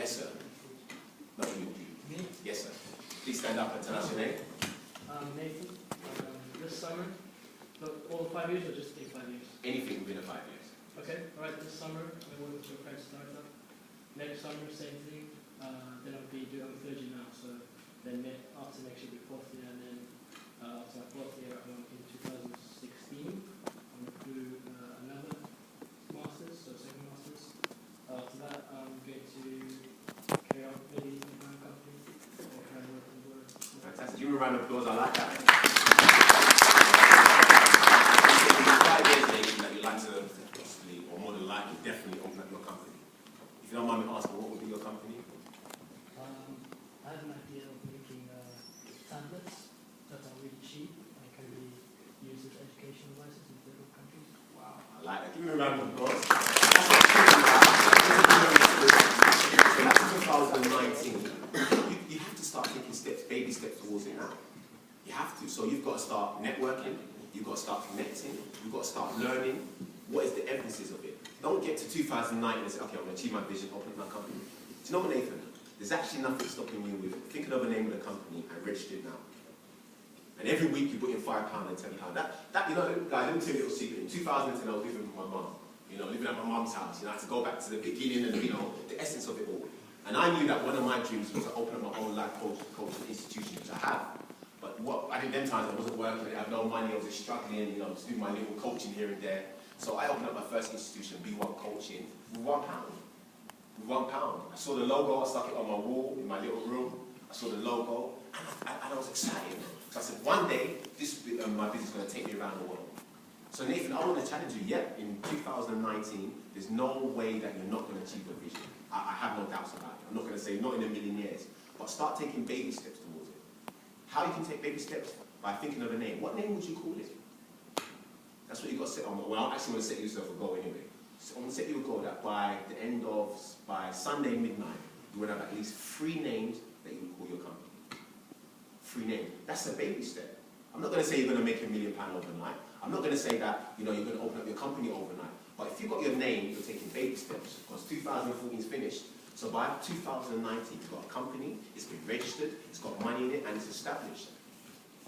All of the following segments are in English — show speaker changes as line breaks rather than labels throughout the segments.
Yes, sir. Not you.
Me?
Yes, sir. Please stand up and tell us your name.
Nathan. This summer, all 5 years or just 5 years?
Anything within the 5 years.
Okay, alright, this summer I went with your friend's startup. Next summer, same thing. Then I'm third year now, so then after next year, be fourth year, and then after my fourth year, in 2016, I'm going to do another master's, so second master's. After that, I'm going to carry out maybe my own company or try and work in the world.
Fantastic. Give me a round of applause. I like that. 5 years later, that you'd like to possibly, or more than likely, definitely open up your company. If you don't mind me asking, what would be your company?
I have an idea of making tablets that are really cheap and can be used as educational devices in different countries.
Wow, I like that. Give me a round of applause. So that's 2019. You have to start taking steps, baby steps towards it now. You have to. So you've got to start networking, you've got to start connecting, you've got to start learning. What is the emphasis of it? Don't get to 2009 and say, okay, I'm going to achieve my vision, open up my company. Do you know what, Nathan? There's actually nothing stopping you with thinking of a name of the company and register it now. And every week you put in £5 and £10. That you know, guys, let me tell you a little secret. In 2010, I was living with my mum. You know, living at my mum's house. You know, I had to go back to the beginning and, you know, the essence of it all. And I knew that one of my dreams was to open up my own life coaching institution, which I have. But what I did them times, I wasn't working, I had no money, I was just struggling, you know, just doing my little coaching here and there. So I opened up my first institution, B1 Coaching, with £1. With £1. I saw the logo, I stuck it on my wall in my little room. I saw the logo, and I was excited. So I said, one day, my business is going to take me around the world. So Nathan, I want to challenge you. Yet in 2019, there's no way that you're not going to achieve your vision. I have no doubts about it. I'm not going to say not in a million years, but start taking baby steps towards it. How you can take baby steps? By thinking of a name. What name would you call it? That's what you've got to set on. Well, I actually want to set yourself a goal anyway. So I'm going to set you a goal that by Sunday midnight, you will have at least 3 names that you will call your company. 3 names. That's a baby step. I'm not going to say you're going to make £1 million overnight. I'm not going to say that you're going to open up your company overnight. But if you've got your name, you're taking baby steps. Because 2014 is finished. So by 2019, you've got a company, it's been registered, it's got money in it, and it's established.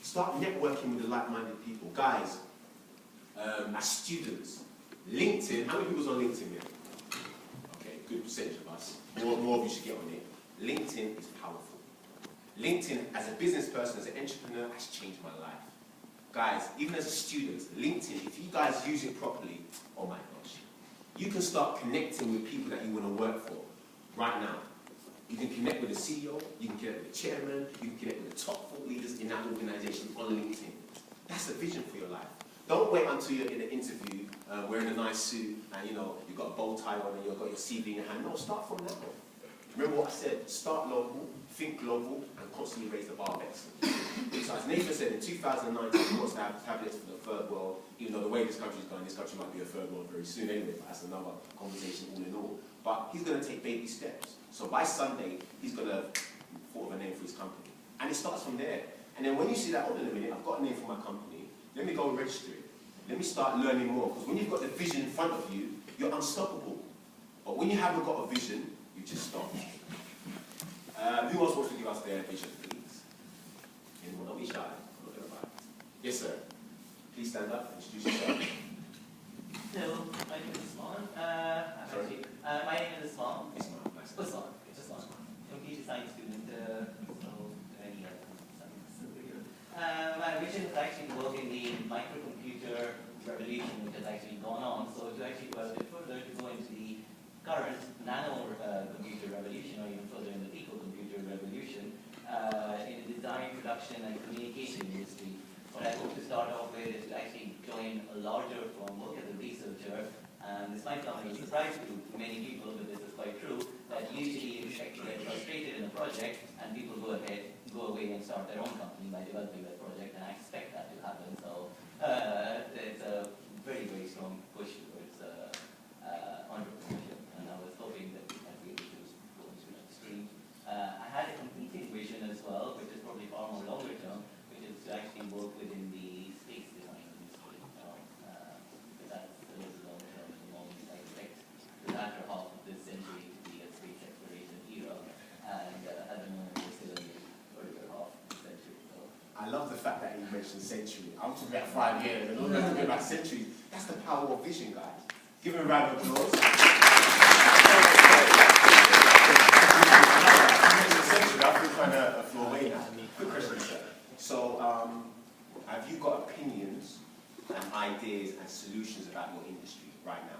Start networking with the like-minded people. Guys, as students, LinkedIn, how many people's on LinkedIn here? Okay, good percentage of us. More of you should get on it. LinkedIn is powerful. LinkedIn, as a business person, as an entrepreneur, has changed my life. Guys, even as a student, LinkedIn, if you guys use it properly, oh my gosh, you can start connecting with people that you want to work for right now. You can connect with the CEO, you can connect with the chairman, you can connect with the top 4 leaders in that organization on LinkedIn. That's the vision for your life. Don't wait until you're in an interview wearing a nice suit and you know you've got a bow tie on and you've got your CV in your hand. No, start from now. Remember what I said, start local, think global, and constantly raise the bar of excellence. So as Nathan said, in 2019, he wants to have tablets for the third world, even though the way this country's going, this country might be a third world very soon anyway, but that's another conversation all in all. But he's going to take baby steps. So by Sunday, he's going to thought of a name for his company. And it starts from there. And then when you see that, hold on a minute, I've got a name for my company, let me go and register it. Let me start learning more. Because when you've got the vision in front of you, you're unstoppable. But when you haven't got a vision, you just stop. Who else wants to give us their vision, please? Anyone? Don't be shy. I'm not going to buy. Yes, sir. Please stand up and introduce yourself.
Hello, my name is Usman. My name is Usman.
Usman, nice.
Usman. Computer science student. My vision is actually to work in the microcomputer revolution, which has actually gone on. So to actually go a bit further, to go into the current nano computer revolution, or even further in the pico-computer revolution, in the design, production, and communication industry. What I hope to start off with is to actually join a larger firm, work as a researcher. This might come as a surprise to many people, but this is quite true, that usually you expect to get frustrated in a project, and people go away and start their own company by developing that project, and I expect that to happen. So it's a very, very strong push towards entrepreneurship, and I was hoping that we might be able to go into that stream. I had a competing vision as well, which is probably far more longer term, which is to actually work within the space design industry. But that's a little long term at the moment. I expect the latter half of this century to be a space exploration era.
you mentioned century. I'm talking about 5 years, and all you're talking about centuries. That's the power of vision, guys. Give him a round of applause. I feel kind of floor away now. Quick question, sir. So, have you got opinions and ideas and solutions about your industry right now?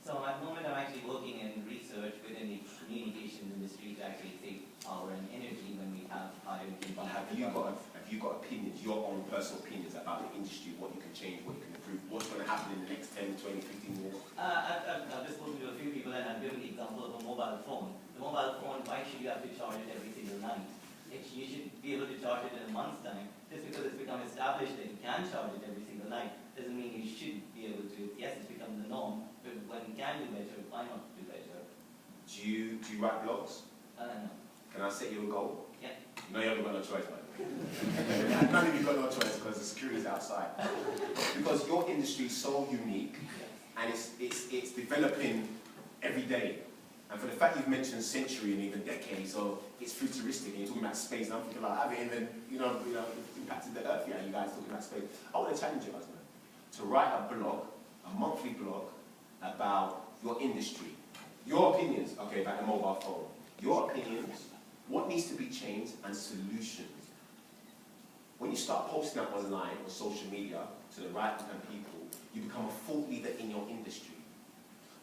So at the moment I'm actually working in research within the communications industry to actually save power and energy when we have high energy.
But have you got opinions, your own personal opinions about the industry, what you can change, what you can improve, what's going to happen in the next 10, 20, 15 years?
I've just spoken to a few people and I've given the example of a mobile phone. The mobile phone, why should you have to charge it every single night? You should be able to charge it in a month's time. Just because it's become established that you can charge it every single night doesn't mean you should be able to. Yes, it's become the norm, but when you can do better, why not do better?
Do you write blogs?
No.
Can I set you a goal?
Yeah.
No, you haven't got no choice, man. None of you got no choice because the security is outside. Because your industry is so unique and it's developing every day. And for the fact you've mentioned century and even decades, so it's futuristic and you're talking about space, and I'm thinking like, have it even, impacted the earth yet? You guys talking about space. I want to challenge you guys, man, to write a blog, a monthly blog, about your industry. Your opinions, okay, about the mobile phone. Your opinions, what needs to be changed, and solutions. When you start posting that online on social media to the right kind of people, you become a thought leader in your industry.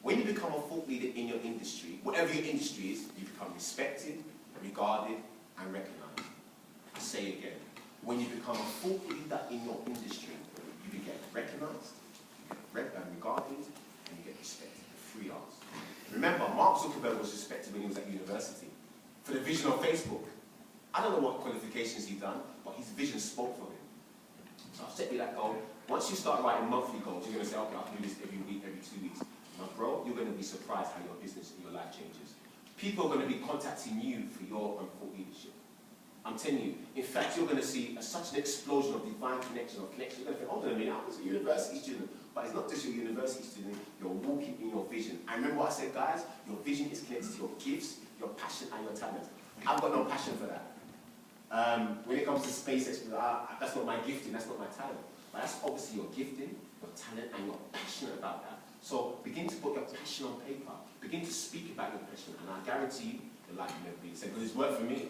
When you become a thought leader in your industry, whatever your industry is, you become respected, regarded, and recognized. I say again, when you become a thought leader in your industry, you get recognized, regarded, and you get respected. The 3 R's. Remember, Mark Zuckerberg was respected when he was at university for the vision of Facebook. I don't know what qualifications he's done, but his vision spoke for him. So I've set you that goal. Once you start writing monthly goals, you're going to say, okay, I'll do this every week, every 2 weeks. Now, bro, you're going to be surprised how your business and your life changes. People are going to be contacting you for your thought leadership. I'm telling you. In fact, you're going to see such an explosion of divine connection, You're going to think, hold on a minute, I was a university student. But it's not just your university student, you're walking in your vision. And remember what I said, guys? Your vision is connected to your gifts, your passion, and your talent. I've got no passion for that. When it comes to space exploration, that's not my gifting, that's not my talent. But that's obviously your gifting, your talent, and you're passionate about that. So begin to put your passion on paper. Begin to speak about your passion, and I guarantee you, your life will never be the same. Because it's worked for me.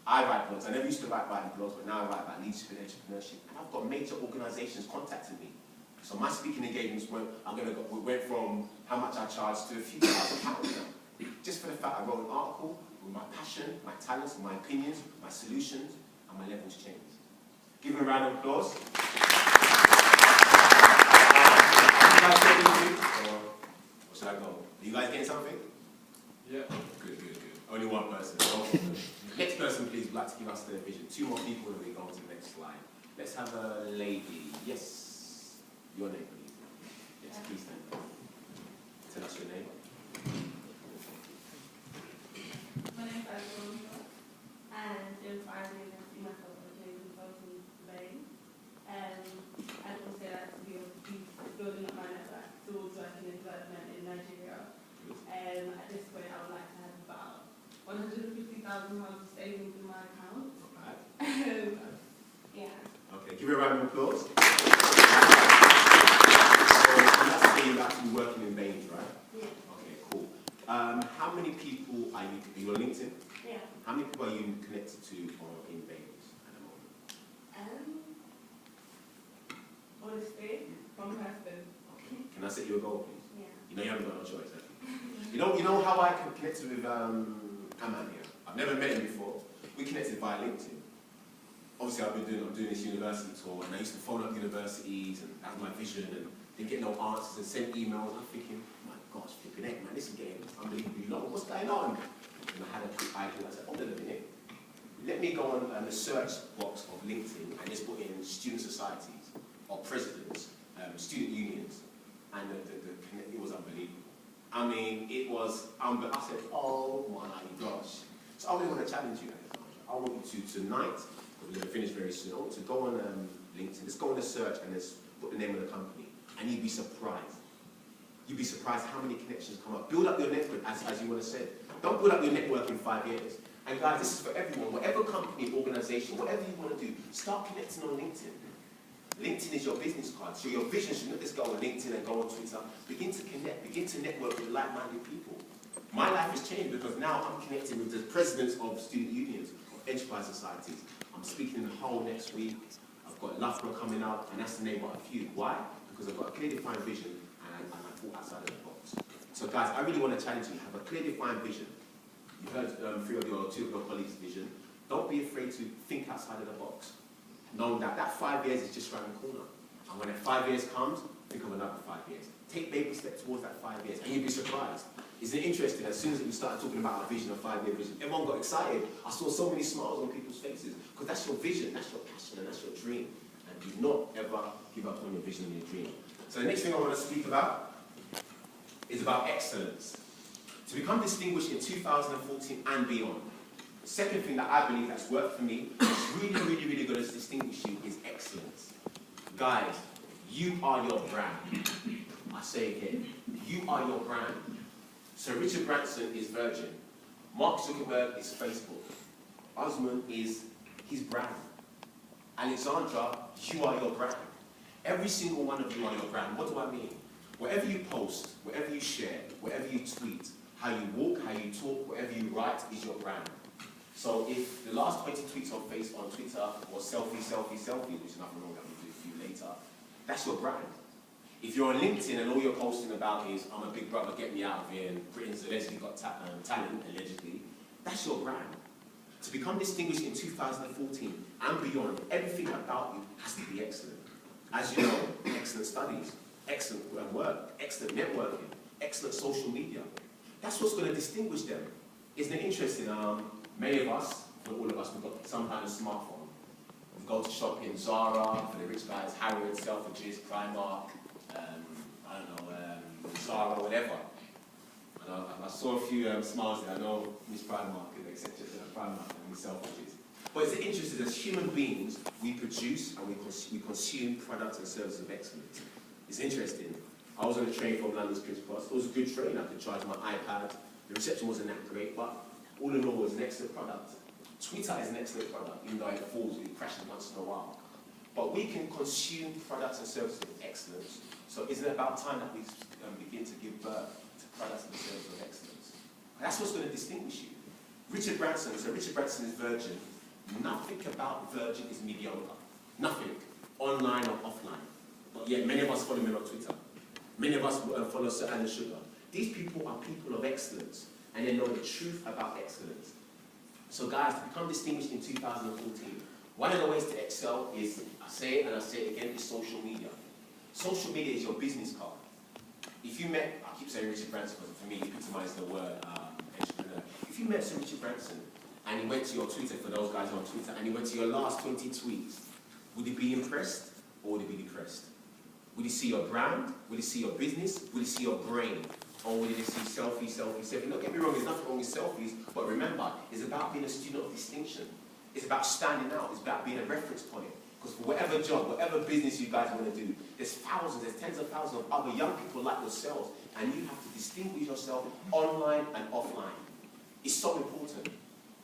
I write blogs. I never used to write blogs, but now I write about leadership and entrepreneurship. And I've got major organizations contacting me. So my speaking engagements went from how much I charge to a few £1,000 now. Just for the fact I wrote an article with my passion, my talents, my opinions, my solutions, and my levels changed. Give them a round of applause. Or should I go? Are you guys getting something?
Yeah.
Good. Only one person. Next person, please, would like to give us their vision. 2 more people and we go on to the next slide. Let's have a lady. Yes. Your name, please. Yes, please stand up. Tell us your name.
My name is Veronica, and if I really see myself as a consultant today, and I'd also like to be building up my network towards working in development in Nigeria. At this point, I would like to have about £150,000 savings in my account.
Right.
Yeah.
Okay, give her a round of applause. So, let's say you're actually working in Baines, right?
Yeah.
Okay, cool. How many people are you on LinkedIn?
Yeah.
How many people are you connected to in Baines at the moment?
Honestly, one person.
Okay. Can I set you a goal, please?
Yeah.
You know you haven't got no choice, have you? You know how I connected with Aman here? I've never met him before. We connected via LinkedIn. Obviously, I'm doing this university tour, and I used to phone up universities, and that was my vision, and didn't get no answers, and send emails. I'm thinking, my gosh, flipping heck, man, this is getting unbelievably long. What's going on? And I had a quick idea. I said, hold on a minute. Let me go on the search box of LinkedIn and just put in student societies, or presidents, student unions, and it was unbelievable. I mean, it was unbelievable. I said, oh my gosh. So I really want to challenge you, Alexandra. I want you to tonight, we're going to finish very soon, I want you to go on LinkedIn, let's go on the search and let's put the name of the company, and you'd be surprised. You'd be surprised how many connections come up. Build up your network, as you want to say. Don't build up your network in 5 years. And guys, this is for everyone. Whatever company, organization, whatever you want to do, start connecting on LinkedIn. LinkedIn is your business card. So your vision should not just go on LinkedIn and go on Twitter. Begin to connect, begin to network with like-minded people. My life has changed because now I'm connecting with the presidents of student unions, of enterprise societies. I'm speaking in Hull next week. I've got Loughborough coming up, and that's the name of a few. Why? Because I've got a clear defined vision and I thought outside of the box. So guys, I really want to challenge you. Have a clear defined vision. You heard two of your colleagues' vision. Don't be afraid to think outside of the box. Knowing that 5 years is just around the corner. And when that 5 years comes, think of another 5 years. Take baby steps towards that 5 years, and you'll be surprised. Isn't it interesting? As soon as we started talking about our vision, a 5-year vision, everyone got excited. I saw so many smiles on people's faces, because that's your vision, that's your passion, and that's your dream. And do not ever give up on your vision and your dream. So the next thing I want to speak about is about excellence. To become distinguished in 2014 and beyond. The second thing that I believe that's worked for me, that's really going to distinguish you, is excellence. Guys, you are your brand. I say again, you are your brand. So Richard Branson is Virgin. Mark Zuckerberg is Facebook. Osman is his brand. Alexandra, you are your brand. Every single one of you are your brand. What do I mean? Whatever you post, whatever you share, whatever you tweet, how you walk, how you talk, whatever you write is your brand. So if the last 20 tweets on Facebook, on Twitter was selfie, which is nothing wrong, that we'll do a few later, that's your brand. If you're on LinkedIn and all you're posting about is, I'm a big brother, get me out of here, and Britain's allegedly got talent, allegedly, that's your brand. To become distinguished in 2014 and beyond, everything about you has to be excellent. As you know, excellent studies, excellent work, excellent networking, excellent social media. That's what's going to distinguish them. Isn't it interesting? Many of us, well, all of us, we've got some kind of smartphone. We go to shop in Zara, for the rich guys, Harrods, Selfridges, Primark, Zara, whatever. And I saw a few smiles there. I know Miss Primark, etc. Primark and Miss Selfridges. But it's interesting, as human beings, we produce and we consume products and services of excellence. It's interesting. I was on a train from London's King's Cross. It was a good train. I could charge my iPad. The reception wasn't that great, but all in all, it was an excellent product. Twitter is an excellent product, even though it falls, it crashes once in a while. But we can consume products and services of excellence. So isn't it about time that we begin to give birth to products and services of excellence? That's what's going to distinguish you. Richard Branson, so Richard Branson is Virgin. Nothing about Virgin is mediocre. Nothing, online or offline. But yet many of us follow him on Twitter. Many of us follow Sir Alan Sugar. These people are people of excellence, and they know the truth about excellence. So guys, to become distinguished in 2014, one of the ways to excel is, I say it and I say it again, is social media. Social media is your business card. If you met, I keep saying Richard Branson because for me, it epitomizes the word entrepreneur. If you met Sir Richard Branson and he went to your Twitter, for those guys on Twitter, and he went to your last 20 tweets, would he be impressed or would he be depressed? Would he see your brand? Would he see your business? Would he see your brain? Or would he see selfie? Don't get me wrong, there's nothing wrong with selfies, but remember, it's about being a student of distinction. It's about standing out. It's about being a reference point. Because for whatever job, whatever business you guys want to do, there's thousands, there's tens of thousands of other young people like yourselves, and you have to distinguish yourself online and offline. It's so important.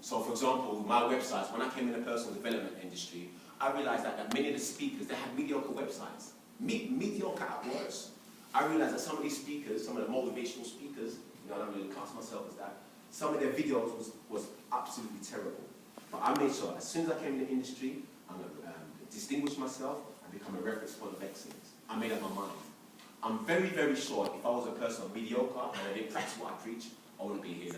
So for example, my websites, when I came in the personal development industry, I realized that many of the speakers, they had mediocre websites. Mediocre at worst. I realized that some of these speakers, some of the motivational speakers, I don't really class myself as that, some of their videos was absolutely terrible. But I made sure, as soon as I came in the industry, I'm going to distinguish myself and become a reference point of excellence. I made up my mind. I'm very, very sure if I was a person of mediocre and I didn't practice what I preach, I wouldn't be here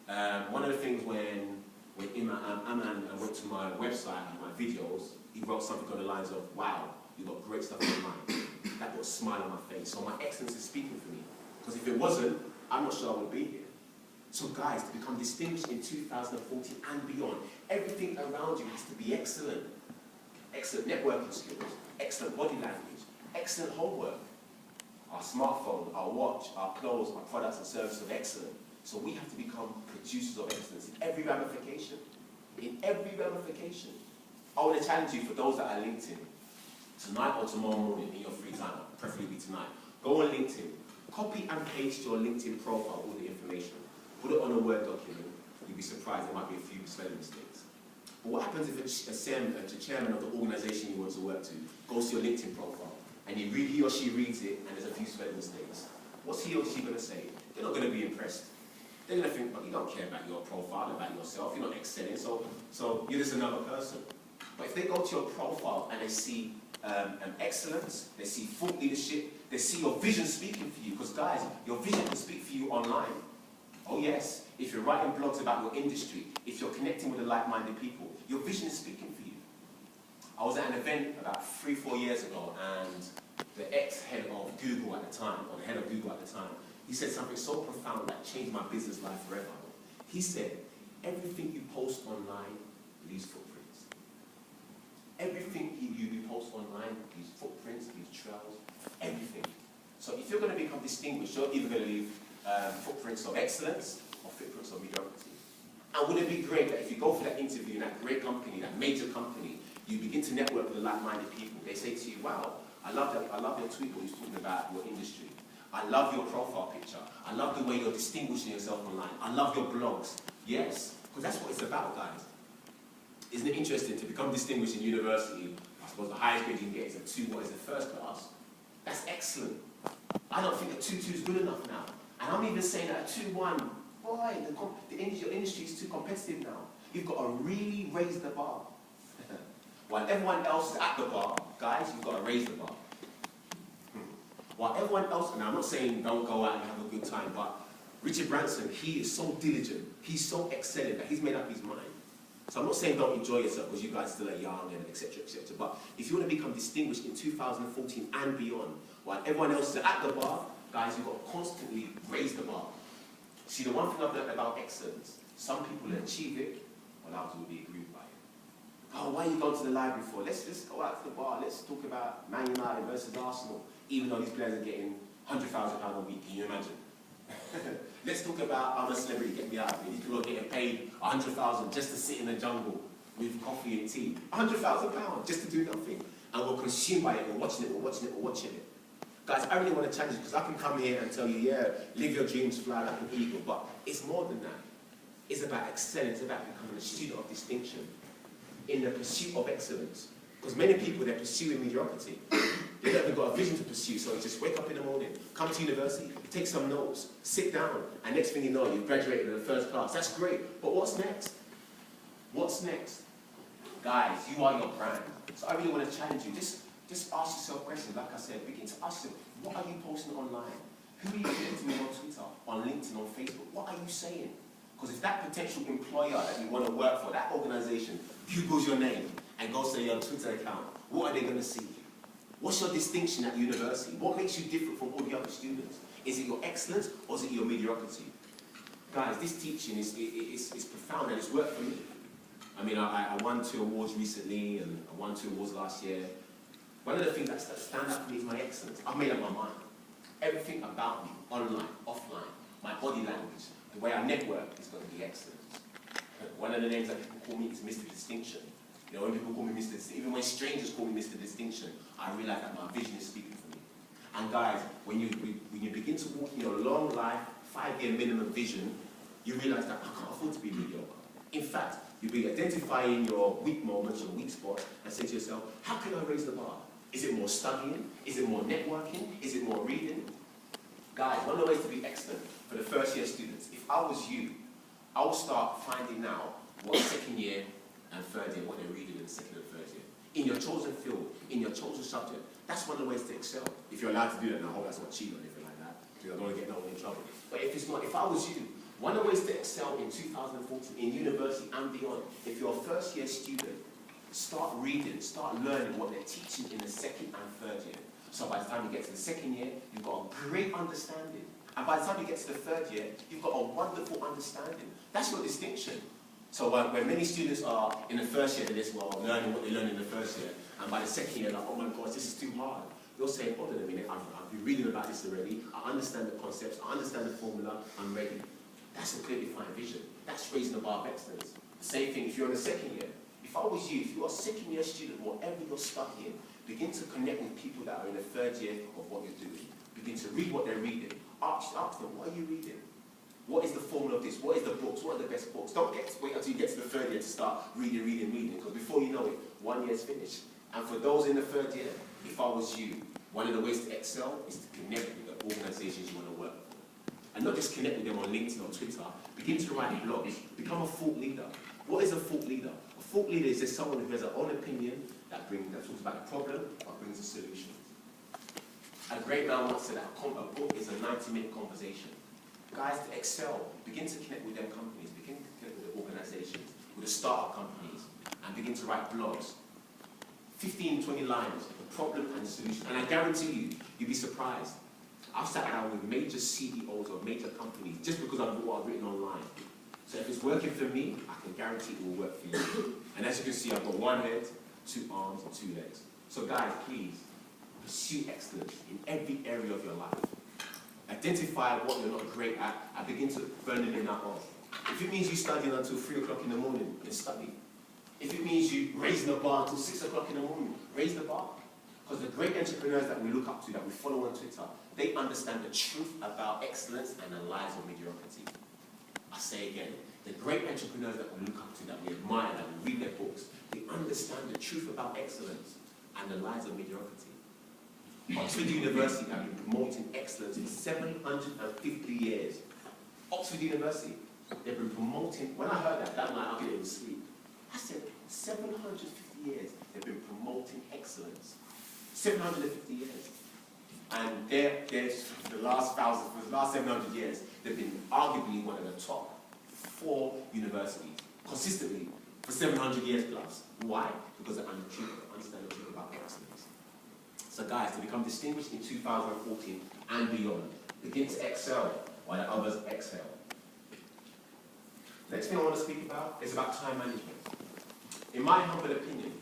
now. One of the things when Aman went to my website and my videos, he wrote something on the lines of, wow, you've got great stuff in your mind. That got a smile on my face. So my excellence is speaking for me. Because if it wasn't, I'm not sure I would be here. So guys, to become distinguished in 2014 and beyond, everything around you has to be excellent. Excellent networking skills, excellent body language, excellent homework. Our smartphone, our watch, our clothes, our products and services are excellent. So we have to become producers of excellence in every ramification. In every ramification. I want to challenge you, for those that are LinkedIn, tonight or tomorrow morning in your free time, preferably tonight, go on LinkedIn, copy and paste your LinkedIn profile, all the information, put it on a Word document, you'll be surprised there might be a few spelling mistakes. But what happens if a chairman of the organisation you want to work to goes to your LinkedIn profile and he or she reads it and there's a few spelling mistakes? What's he or she going to say? They're not going to be impressed. They're going to think, but you don't care about your profile, about yourself, you're not excelling, so you're just another person. But if they go to your profile and they see excellence, they see thought leadership, they see your vision speaking for you, because guys, your vision can speak for you online. Oh yes, if you're writing blogs about your industry, if you're connecting with the like-minded people, your vision is speaking for you. I was at an event about 3-4 years ago, and the ex-head of Google at the time, or the head of Google at the time, he said something so profound that changed my business life forever. He said, everything you post online leaves footprints. Everything you post online leaves footprints, leaves trails, everything. So if you're going to become distinguished, you're either going to leave footprints of excellence or footprints of mediocrity. And wouldn't it be great that if you go for that interview in that great company, that major company, you begin to network with the like-minded people. They say to you, wow, I love your tweet where you're talking about your industry. I love your profile picture. I love the way you're distinguishing yourself online. I love your blogs. Yes, because that's what it's about, guys. Isn't it interesting to become distinguished in university? I suppose the highest grade you can get is a 2, what is it, first class? That's excellent. I don't think a 2.2 is good enough now. And I'm even saying that a 2.1, boy, your industry is too competitive now. You've got to really raise the bar. While everyone else is at the bar, guys, you've got to raise the bar. While everyone else, and I'm not saying don't go out and have a good time, but Richard Branson, he is so diligent, he's so excellent that he's made up his mind. So I'm not saying don't enjoy yourself because you guys still are young and etc. etc. But if you want to become distinguished in 2014 and beyond, while everyone else is at the bar, guys, you've got to constantly raise the bar. See, the one thing I've learned about excellence, some people achieve it, while others will be aggrieved by it. Oh, why are you going to the library for? Let's go out to the bar. Let's talk about Man United versus Arsenal, even though these players are getting £100,000 a week. Can you imagine? Let's talk about I'm a celebrity, get me out of here. These people are getting paid £100,000 just to sit in the jungle with coffee and tea. £100,000 just to do nothing. And we're consumed by it, we're watching it. Guys, I really want to challenge you because I can come here and tell you, yeah, live your dreams, fly like an eagle, but it's more than that. It's about excellence, it's about becoming a student of distinction in the pursuit of excellence. Because many people, they're pursuing mediocrity. They haven't got a vision to pursue, so you just wake up in the morning, come to university, take some notes, sit down, and next thing you know, you've graduated in the first class. That's great, but what's next? What's next? Guys, you are your brand. So I really want to challenge you. Just ask yourself questions. Like I said, begin to ask yourself, what are you posting online? Who are you connecting with on Twitter, on LinkedIn, on Facebook? What are you saying? Because if that potential employer that you want to work for, that organization, Googles your name and goes to your Twitter account, what are they going to see? What's your distinction at university? What makes you different from all the other students? Is it your excellence or is it your mediocrity? Guys, this teaching is profound and it's worked for me. I mean, I won 2 awards recently and I won 2 awards last year. One of the things that stand out for me is my excellence. I've made up my mind. Everything about me, online, offline, my body language, the way I network is going to be excellence. One of the names that people call me is Mr. Distinction. You know, when people call me Mr. Distinction, even when strangers call me Mr. Distinction, I realize that my vision is speaking for me. And guys, when you begin to walk in your long life, 5-year minimum vision, you realize that I can't afford to be mediocre. In fact, you'll be identifying your weak moments, your weak spots, and say to yourself, how can I raise the bar? Is it more studying? Is it more networking? Is it more reading? Guys, one of the ways to be excellent for the first-year students, if I was you, I would start finding out what second year and third year, what they're reading in the second and third year. In your chosen field, in your chosen subject, that's one of the ways to excel. If you're allowed to do that, and I hope that's not cheap or anything like that, because I don't want to get no one in trouble. But if it's not, if I was you, one of the ways to excel in 2014, in university and beyond, if you're a first-year student, start reading, start learning what they're teaching in the second and third year. So by the time you get to the second year, you've got a great understanding. And by the time you get to the third year, you've got a wonderful understanding. That's your distinction. So when many students are in the first year of this world, learning what they learned in the first year, and by the second year, like, oh my gosh, this is too hard. You'll say, hold on a minute, I've been reading about this already, I understand the concepts, I understand the formula, I'm ready. That's a clearly defined vision. That's raising the bar of excellence. The same thing if you're in the second year. If I was you, if you're a second year student, whatever you're studying, begin to connect with people that are in the third year of what you're doing. Begin to read what they're reading. Ask them, what are you reading? What is the formula of this? What is the books? What are the best books? books. Don't wait until you get to the third year to start reading, because before you know it, 1 year's finished. And for those in the third year, if I was you, one of the ways to excel is to connect with the organizations you want to work for. And not just connect with them on LinkedIn or Twitter. Begin to write blogs. Become a thought leader. What is a thought leader? A thought leader is just someone who has their own opinion that talks about a problem but brings a solution. A great man once said that a book is a 90-minute conversation. Guys, to excel, begin to connect with them companies, begin to connect with the organizations, with the startup companies, and begin to write blogs. 15, 20 lines, the problem and the solution. And I guarantee you, you'll be surprised. I've sat down with major CEOs of major companies just because of what I've written online. So if it's working for me, I can guarantee it will work for you. And as you can see, I've got 1 head, 2 arms, and 2 legs. So guys, please, pursue excellence in every area of your life. Identify what you're not great at and begin to burn that off. If it means you studying until 3 o'clock in the morning, then study. If it means you raising the bar until 6 o'clock in the morning, raise the bar. Because the great entrepreneurs that we look up to, that we follow on Twitter, they understand the truth about excellence and the lies of mediocrity. I say again, the great entrepreneurs that we look up to, that we admire, that we read their books, they understand the truth about excellence and the lies of mediocrity. Oxford University have been promoting excellence for 750 years. Oxford University, they've been promoting, when I heard that night I couldn't even sleep. I said, 750 years they've been promoting excellence. 750 years. And they're for the last 700 years, they've been arguably one of the top 4 universities, consistently, for 700 years plus. Why? Because they understand the truth about excellence. So guys, to become distinguished in 2014 and beyond, begin to excel while the others exhale. Next thing I want to speak about is about time management. In my humble opinion,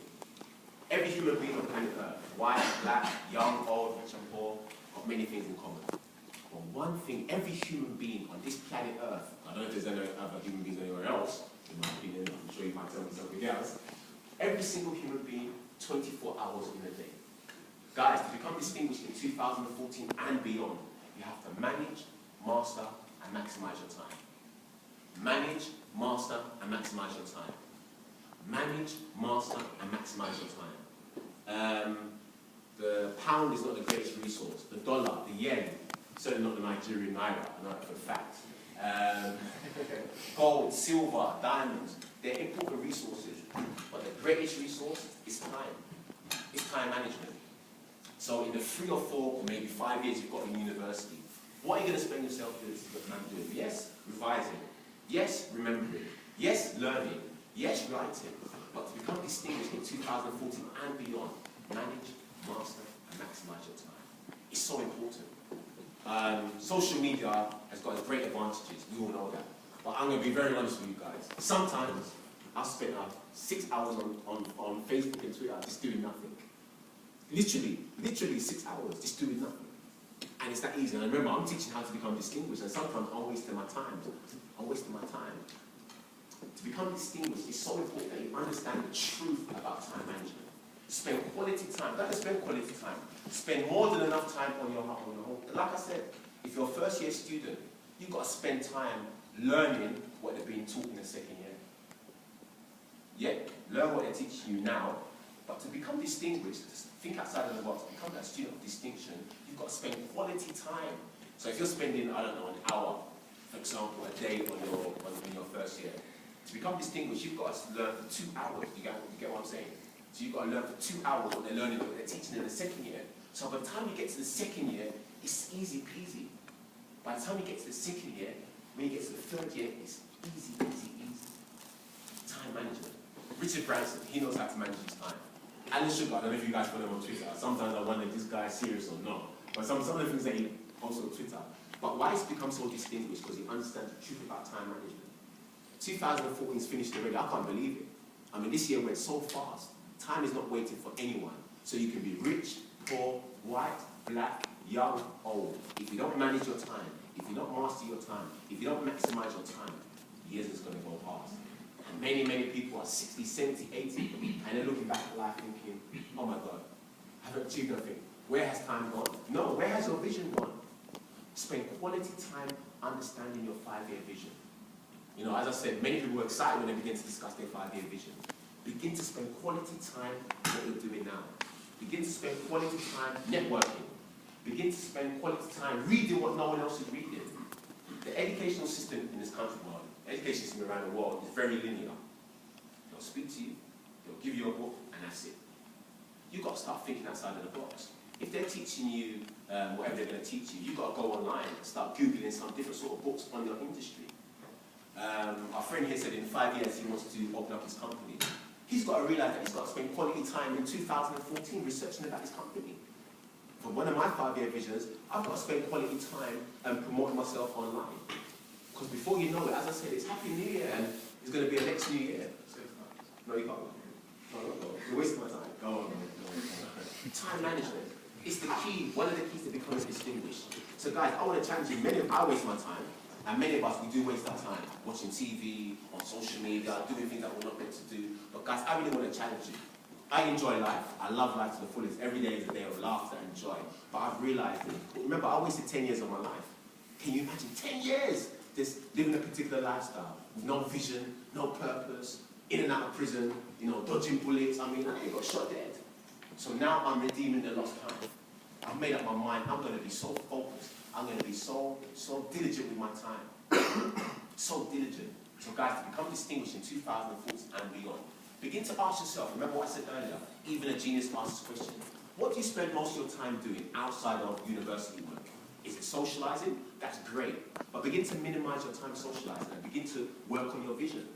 every human being on planet Earth, white, black, young, old, rich and poor, got many things in common. But one thing, every human being on this planet Earth, I don't know if there's any other human beings anywhere else, in my opinion, I'm sure you might tell me something else, every single human being, 24 hours in a day. Guys, to become distinguished in 2014 and beyond, you have to manage, master, and maximize your time. Manage, master, and maximize your time. Manage, master, and maximize your time. The pound is not the greatest resource. The dollar, the yen, certainly not the Nigerian naira, I know that for a fact. Gold, silver, diamonds, they're important resources. But the greatest resource is time. It's time management. So in the 3 or 4 or maybe 5 years you've got in university, what are you going to spend yourself doing? Yes, revising. Yes, remembering. Yes, learning. Yes, writing. But to become distinguished in 2014 and beyond, manage, master, and maximize your time. It's so important. Social media has got great advantages. We all know that. But I'm going to be very honest with you guys. Sometimes I spend 6 hours on Facebook and Twitter just doing nothing. Literally 6 hours just doing nothing. And it's that easy. And remember, I'm teaching how to become distinguished, and sometimes I'm wasting my time. To become distinguished, it's so important that you understand the truth about time management. Spend quality time. Don't just spend quality time. Spend more than enough time on your home. Like I said, if you're a first-year student, you've got to spend time learning what they're being taught in the second year. Yeah, learn what they're teaching you now. But to become distinguished, to think outside of the box, become that student of distinction, you've got to spend quality time. So if you're spending, I don't know, an hour, for example, a day on your first year, to become distinguished, you've got to learn for 2 hours. You get what I'm saying? So you've got to learn for 2 hours what they're learning, what they're teaching in the second year. So by the time you get to the second year, it's easy peasy. By the time you get to the second year, when you get to the third year, it's easy. Time management. Richard Branson, he knows how to manage his time. Alan Sugar, I don't know if you guys follow him on Twitter. Sometimes I wonder if this guy is serious or not. But some of the things that he posts on Twitter. But why he's become so distinguished? Because he understands the truth about time management. 2014's finished already. I can't believe it. I mean, this year went so fast. Time is not waiting for anyone. So you can be rich, poor, white, black, young, old. If you don't manage your time, if you don't master your time, if you don't maximize your time, years is going to go past. And many people are 60, 70, 80, and they're looking back at life thinking, oh my God, I haven't achieved nothing. Where has time gone? No, where has your vision gone? Spend quality time understanding your 5-year vision. You know, as I said, many people were excited when they begin to discuss their 5-year vision. Begin to spend quality time what you're doing now. Begin to spend quality time networking. Begin to spend quality time reading what no one else is reading. The educational system in this country, well, the education system around the world is very linear. They'll speak to you, they'll give you a book, and that's it. You've got to start thinking outside of the box. If they're teaching you whatever they're going to teach you, you've got to go online and start Googling some different sort of books on your industry. Our friend here said in 5 years he wants to open up his company. He's got to realise that he's got to spend quality time in 2014 researching about his company. For one of my 5-year visions, I've got to spend quality time promoting myself online. Because before you know it, as I said, it's Happy New Year and it's going to be a next New Year. No, you can't. No. You're wasting my time. Go on. Time management. It's the key, one of the keys to becoming distinguished. So guys, I want to challenge you. I waste my time. And many of us, we do waste our time watching TV, on social media, doing things that we're not meant to do. But guys, I really want to challenge you. I enjoy life. I love life to the fullest. Every day is a day of laughter and joy. But I've realized, remember, I wasted 10 years of my life. Can you imagine 10 years just living a particular lifestyle with no vision, no purpose, in and out of prison, you know, dodging bullets. I mean, I got shot dead. So now I'm redeeming the lost time. I've made up my mind. I'm going to be so focused. I'm going to be so diligent with my time. So diligent. So guys, to become distinguished in 2014 and beyond, begin to ask yourself, remember what I said earlier, even a genius asks this question, what do you spend most of your time doing outside of university work? Is it socializing? That's great. But begin to minimize your time socializing and begin to work on your vision.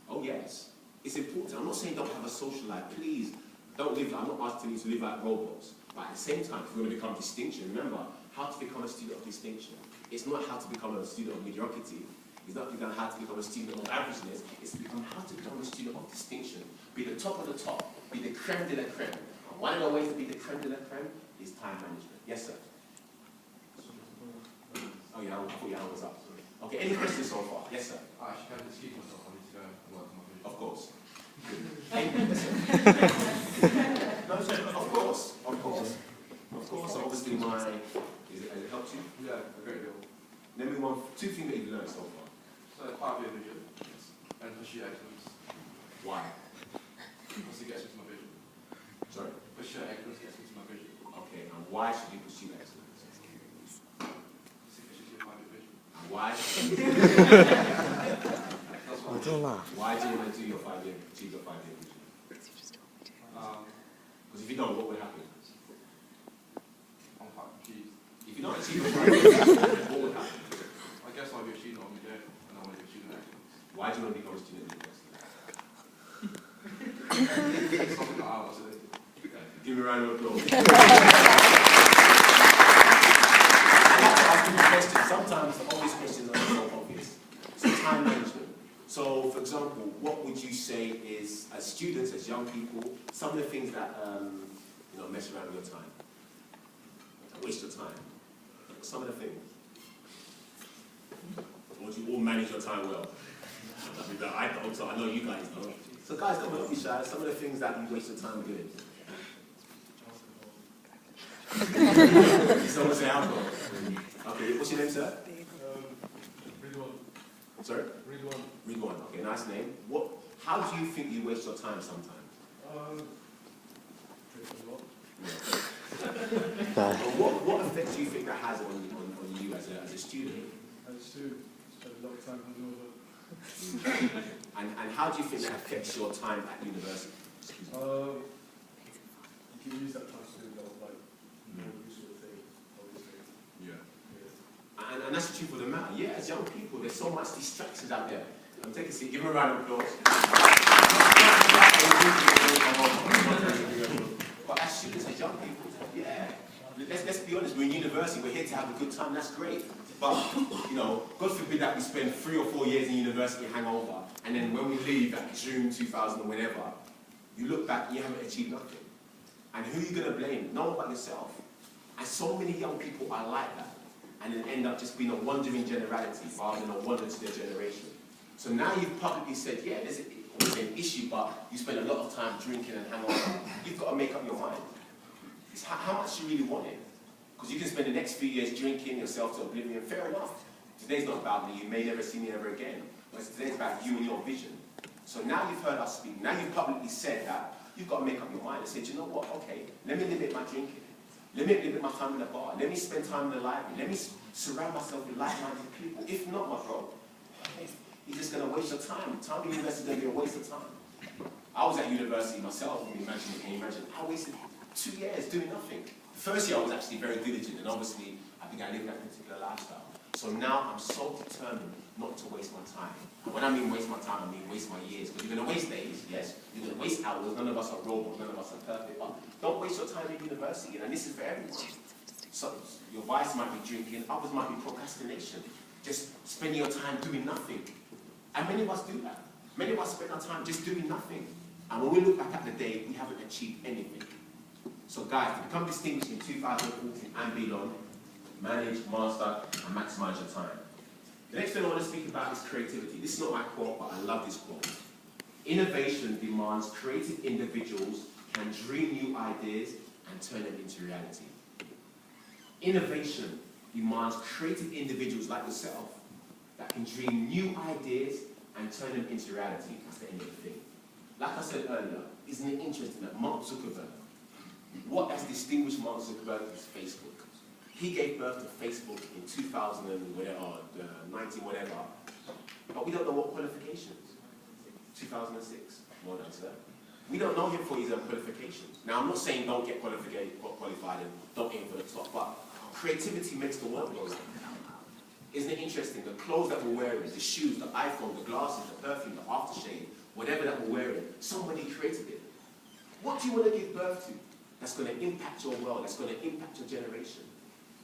Oh yes, it's important. I'm not saying don't have a social life. Please, don't live, I'm not asking you to live like robots. But at the same time, if we're going to become distinction, remember, how to become a student of distinction. It's not how to become a student of mediocrity. It's not how to become a student of averageness. It's to become how to become a student of distinction. Be the top of the top. Be the creme de la creme. And one of the ways to be the creme de la creme is time management. Yes, sir? Oh yeah, I thought your hand was up. Okay, any questions so far? Yes, sir?
I actually can't excuse myself. I need to go and work on my vision.
Of course. No, sir, of course. Of course, obviously has it helped you?
Yeah, a great deal.
Name me two things that you've learned so far.
So 5-year vision and pursue excellence.
Why?
Because it gets into my vision.
Sorry?
Pursue excellence gets into my vision.
Okay, and why should you pursue excellence?
Because it gets into your 5-year vision.
And why?
That's what
Why do you want to do your 5-year, achieve your 5-year vision? Because if you don't, what will happen?
I'm quite confused.
If you don't achieve your 5-year vision, what will happen?
I guess I'll be a student on my day, and I want to be a student excellence.
Why do you want to become a student of excellence?
It's something that I want to do.
Give me a round of applause. I like to ask you a question. Sometimes the obvious questions are so obvious. So time management. So, for example, what would you say is, as students, as young people, some of the things that mess around with your time, waste your time? Some of the things. Or do you all manage your time well? I don't, so I know you guys know. So guys, don't be shy. Some of the things that you waste your time doing. Someone say alcohol. Okay, what's your name, sir?
Ridwan.
Sorry?
Ridwan.
Ridwan. Okay, nice name. How do you think you waste your time sometimes?
Drink a lot.
What effect do you think that has on you as a student?
As a student, spend a lot of time hungover.
And how do you think that affects your time at university?
You can use that time to do a lot of more useful things, obviously.
Yeah. And that's the truth of the matter. Yeah, as young people, there's so much distractions out there. Take a seat. Give them a round of applause. But as students, as young people, yeah. Let's be honest. We're in university. We're here to have a good time. That's great. But God forbid that we spend 3 or 4 years in university hangover, and then when we leave at June 2000 or whenever, you look back and you haven't achieved nothing. And who are you going to blame? No one but yourself. And so many young people are like that, and then end up just being a wandering generality rather than a wonder to their generation. So now you've publicly said, yeah, there's an issue, but you spend a lot of time drinking and hangover. You've got to make up your mind. It's how much you really want it. Because you can spend the next few years drinking yourself to oblivion. Fair enough. Today's not about me. You may never see me ever again. But today it's about you and your vision. So now you've heard us speak. Now you've publicly said that. You've got to make up your mind and say, do you know what? Okay, let me limit my drinking. Let me limit my time in the bar. Let me spend time in the library. Let me surround myself with like-minded people. If not, my bro, you're just going to waste your time. Time at university is going to be a waste of time. I was at university myself, can you imagine? I wasted 2 years doing nothing. The first year I was actually very diligent, and obviously I began living that particular lifestyle. So now I'm so determined not to waste my time. And when I mean waste my time, I mean waste my years. Because you're going to waste days, yes. You're going to waste hours. None of us are robots. None of us are perfect. But don't waste your time in university. And this is for everyone. So your vice might be drinking. Others might be procrastination. Just spending your time doing nothing. And many of us do that. Many of us spend our time just doing nothing. And when we look back at the day, we haven't achieved anything. So guys, to become distinguished in 2014 and beyond, manage, master, and maximize your time. The next thing I want to speak about is creativity. This is not my quote, but I love this quote. Innovation demands creative individuals can dream new ideas and turn them into reality. Innovation demands creative individuals like yourself that can dream new ideas and turn them into reality. That's the end of the thing. Like I said earlier, isn't it interesting that Mark Zuckerberg, what has distinguished Mark Zuckerberg is Facebook. He gave birth to Facebook in 2000 and whatever, 19 whatever, but we don't know what qualifications. 2006, well done, sir. We don't know him for his qualifications. Now, I'm not saying don't get qualified and don't aim for the top, but creativity makes the world go round. Isn't it interesting? The clothes that we're wearing, the shoes, the iPhone, the glasses, the perfume, the aftershave, whatever that we're wearing, somebody created it. What do you want to give birth to that's going to impact your world, that's going to impact your generation?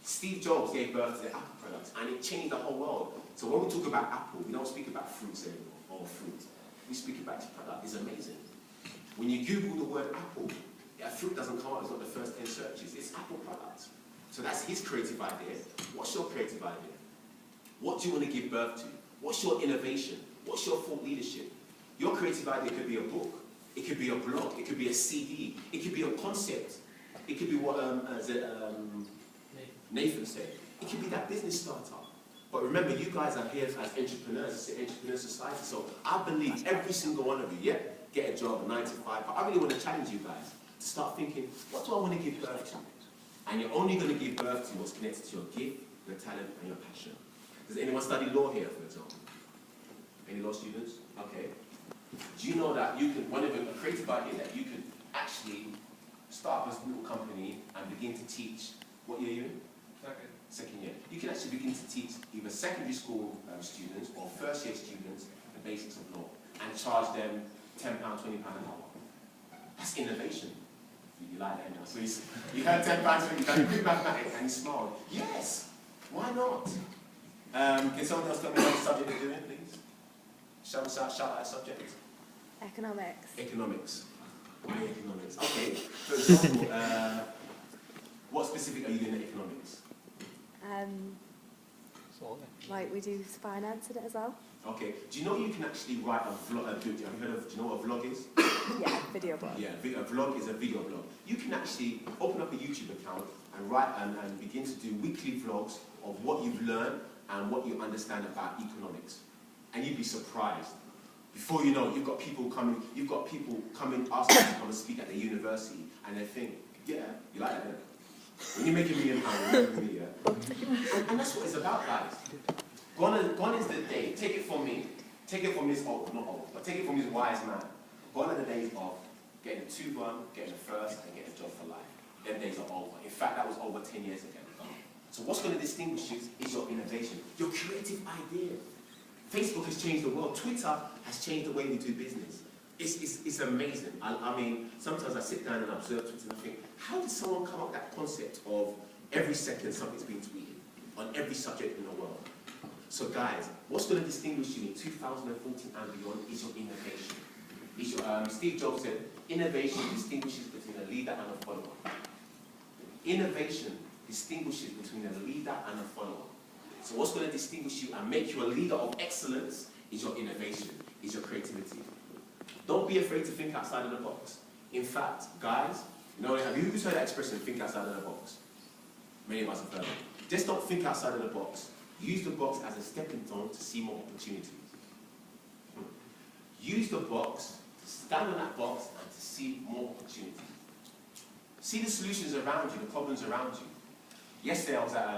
Steve Jobs gave birth to the Apple products, and it changed the whole world. So when we talk about Apple, we don't speak about fruits anymore, or fruit. We speak about its product. It's amazing. When you Google the word Apple, fruit doesn't come up, it's not the first 10 searches. It's Apple products. So that's his creative idea. What's your creative idea? What do you want to give birth to? What's your innovation? What's your thought leadership? Your creative idea could be a book. It could be a blog. It could be a CD. It could be a concept. It could be what Nathan said. It could be that business startup. But remember, you guys are here as entrepreneurs. It's an entrepreneur society. So I believe every single one of you, get a job, 9 to 5. But I really want to challenge you guys to start thinking, what do I want to give birth to? And you're only going to give birth to what's connected to your gift, your talent, and your passion. Does anyone study law here, for example? Any law students? Okay. Do you know that you can, one of the creative ideas that you can actually start up a little company and begin to teach, what year are you in? Second year. You can actually begin to teach either secondary school students or first year students the basics of law and charge them £10, £20 an hour. That's innovation. You like that now? So you heard £10, £20, you got good mathematics and you smiled. Yes! Why not? Can someone else tell me what the subject they're doing, please? Shout out that subject.
Economics.
Economics. Why economics? Okay. For example, what specific are you doing in economics?
Like we do finance in it as well.
Okay. Do you know you can actually write a vlog? Have you heard of? Do you know what a vlog is?
Yeah, video blog.
Yeah, a vlog is a video blog. You can actually open up a YouTube account and write and begin to do weekly vlogs of what you've learned and what you understand about economics, and you'd be surprised. Before you know it, you've got people coming asking you to come and speak at the university, and they think, yeah, you like that, don't you? When you make £1 million, you make me, yeah. And that's what it's about, guys. Gone is the day. Take it from me. Take it from this old, not old, but take it from this wise man. Gone are the days of getting a 2-1, getting a first, and getting a job for life. Them days are over. In fact, that was over 10 years ago. So what's going to distinguish you is your innovation, your creative idea. Facebook has changed the world. Twitter has changed the way we do business. It's amazing. I mean, sometimes I sit down and observe Twitter and I think, how did someone come up with that concept of every second something's being tweeted on every subject in the world? So guys, what's going to distinguish you in 2014 and beyond is your innovation. Steve Jobs said, innovation distinguishes between a leader and a follower. Innovation distinguishes between a leader and a follower. So what's going to distinguish you and make you a leader of excellence is your innovation, is your creativity. Don't be afraid to think outside of the box. In fact, guys, have you heard that expression, think outside of the box? Many of us have heard it. Just don't think outside of the box. Use the box as a stepping stone to see more opportunities. use the box, to stand on that box and to see more opportunity. See the solutions around you, the problems around you. Yesterday I was at